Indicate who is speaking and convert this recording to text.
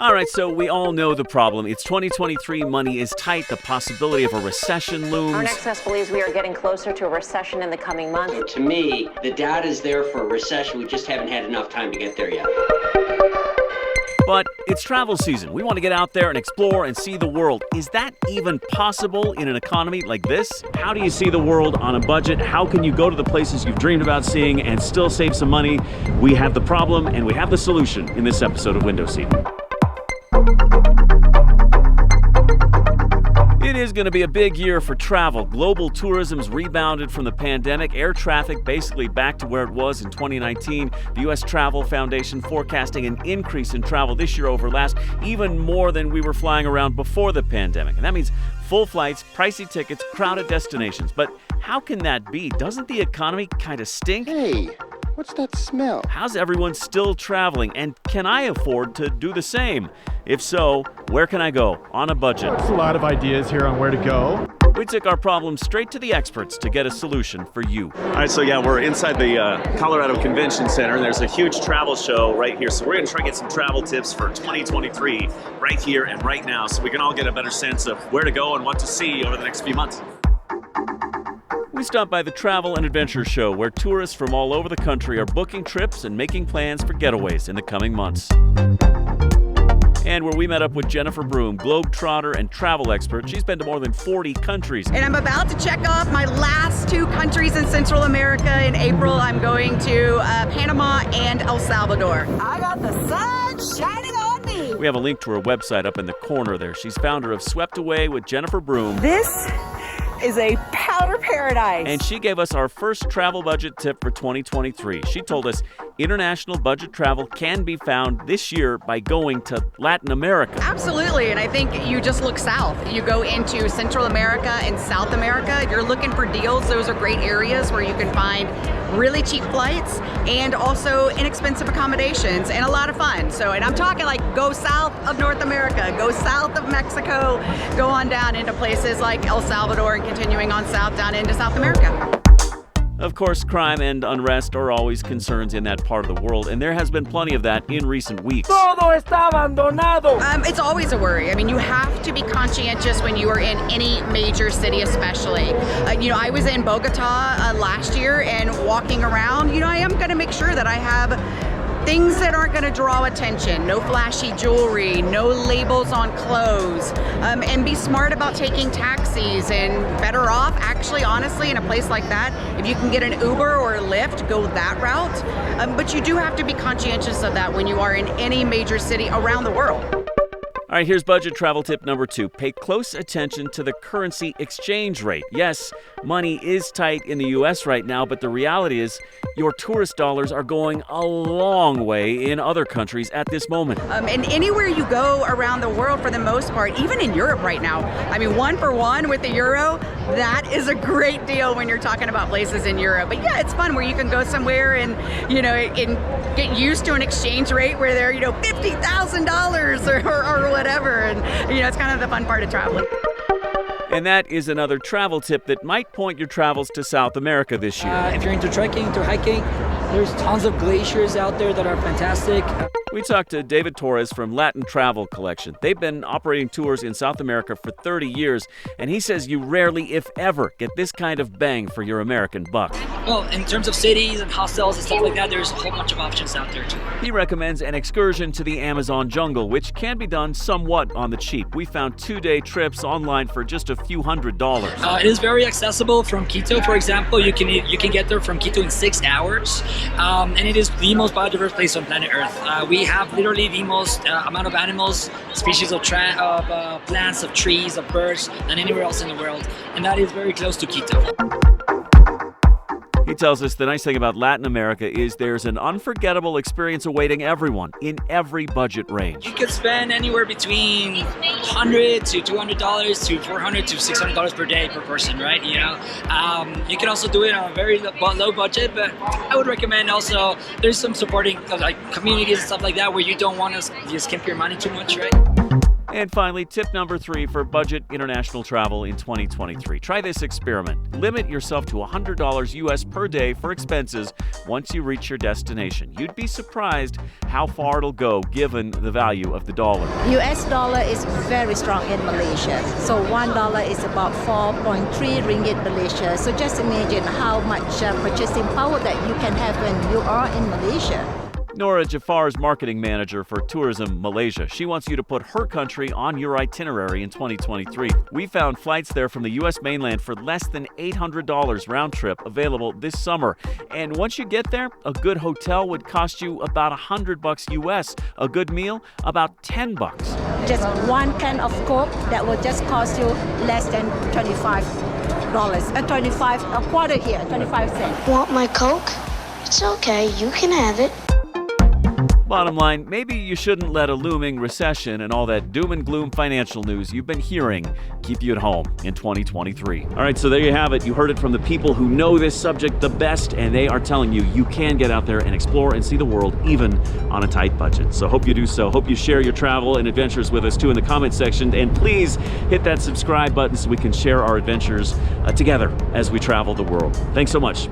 Speaker 1: All right, so we all know the problem. It's 2023, money is tight, the possibility of a recession looms.
Speaker 2: Our next guest believes we are getting closer to a recession in the coming months.
Speaker 3: To me, the data is there for a recession. We just haven't had enough time to get there yet.
Speaker 1: But it's travel season. We want to get out there and explore and see the world. Is that even possible in an economy like this? How do you see the world on a budget? How can you go to the places you've dreamed about seeing and still save some money? We have the problem and we have the solution in this episode of Window Seat. It is going to be a big year for travel. Global tourism's rebounded from the pandemic. Air traffic basically back to where it was in 2019. The U.S. Travel Foundation forecasting an increase in travel this year over last, even more than we were flying around before the pandemic. And that means full flights, pricey tickets, crowded destinations. But how can that be? Doesn't the economy kind of stink?
Speaker 4: Hey, what's that smell?
Speaker 1: How's everyone still traveling? And can I afford to do the same? If so, where can I go on a budget?
Speaker 5: There's a lot of ideas here on where to go.
Speaker 1: We took our problem straight to the experts to get a solution for you.
Speaker 6: All right, so we're inside the Colorado Convention Center, and there's a huge travel show right here. So we're going to try to get some travel tips for 2023 right here and right now, so we can all get a better sense of where to go and what to see over the next few months.
Speaker 1: We stopped by the Travel and Adventure Show, where tourists from all over the country are booking trips and making plans for getaways in the coming months. And where we met up with Jennifer Broome, globetrotter and travel expert. She's been to more than 40 countries.
Speaker 7: And I'm about to check off my last 2 countries in Central America. In April, I'm going to Panama and El Salvador. I got the sun shining on me.
Speaker 1: We have a link to her website up in the corner there. She's founder of Swept Away with Jennifer Broome.
Speaker 7: This is a powder paradise.
Speaker 1: And she gave us our first travel budget tip for 2023. She told us international budget travel can be found this year by going to Latin America.
Speaker 7: Absolutely, and I think you just look south. You go into Central America and South America. If you're looking for deals, those are great areas where you can find really cheap flights and also inexpensive accommodations and a lot of fun. And I'm talking like go south of North America, go south of Mexico, go on down into places like El Salvador and continuing on south down into South America.
Speaker 1: Of course, crime and unrest are always concerns in that part of the world, and there has been plenty of that in recent weeks.
Speaker 8: Todo está abandonado.
Speaker 7: It's always a worry. I mean, you have to be conscientious when you are in any major city, especially. I was in Bogota last year and walking around, I am going to make sure that I have things that aren't going to draw attention. No flashy jewelry, no labels on clothes, and be smart about taking taxis, and better off, actually, honestly, in a place like that, if you can get an Uber or a Lyft, go that route. But you do have to be conscientious of that when you are in any major city around the world.
Speaker 1: All right, here's budget travel tip number 2. Pay close attention to the currency exchange rate. Yes, money is tight in the U.S. right now, but the reality is your tourist dollars are going a long way in other countries at this moment.
Speaker 7: And anywhere you go around the world, for the most part, even in Europe right now, 1 for 1 with the euro, that is a great deal when you're talking about places in Europe. But yeah, it's fun where you can go somewhere and, and get used to an exchange rate where they're, $50,000 or whatever. And, it's kind of the fun part of traveling.
Speaker 1: And that is another travel tip that might point your travels to South America this year.
Speaker 8: If you're into trekking, into hiking, there's tons of glaciers out there that are fantastic.
Speaker 1: We talked to David Torres from Latin Travel Collection. They've been operating tours in South America for 30 years, and he says you rarely, if ever, get this kind of bang for your American buck.
Speaker 8: Well, in terms of cities and hostels and stuff like that, there's a whole bunch of options out there too.
Speaker 1: He recommends an excursion to the Amazon jungle, which can be done somewhat on the cheap. We found 2-day trips online for just a few $100s.
Speaker 8: It is very accessible from Quito, for example. You can get there from Quito in 6 hours, and it is the most biodiverse place on planet Earth. We have literally the most amount of animals, species of plants, of trees, of birds than anywhere else in the world, and that is very close to Quito.
Speaker 1: He tells us the nice thing about Latin America is there's an unforgettable experience awaiting everyone in every budget range.
Speaker 8: You could spend anywhere between $100 to $200 to $400 to $600 per day per person, right? You can also do it on a very low budget, but I would recommend also there's some supporting like communities and stuff like that where you don't want to skimp your money too much, right?
Speaker 1: And finally, tip number 3 for budget international travel in 2023. Try this experiment. Limit yourself to $100 US per day for expenses once you reach your destination. You'd be surprised how far it'll go given the value of the dollar.
Speaker 9: US dollar is very strong in Malaysia. So $1 is about 4.3 ringgit Malaysia. So just imagine how much purchasing power that you can have when you are in Malaysia.
Speaker 1: Nora Jafar's marketing manager for Tourism Malaysia. She wants you to put her country on your itinerary in 2023. We found flights there from the U.S. mainland for less than $800 round trip available this summer. And once you get there, a good hotel would cost you about $100 US. A good meal, about $10.
Speaker 9: Just one can of Coke that will just cost you less than $25. A quarter here, 25 cents.
Speaker 10: Want my Coke? It's okay, you can have it.
Speaker 1: Bottom line, maybe you shouldn't let a looming recession and all that doom and gloom financial news you've been hearing keep you at home in 2023. All right, so there you have it. You heard it from the people who know this subject the best, and they are telling you you can get out there and explore and see the world even on a tight budget. So hope you do so. Hope you share your travel and adventures with us too in the comment section, and please hit that subscribe button so we can share our adventures together as we travel the world. Thanks so much.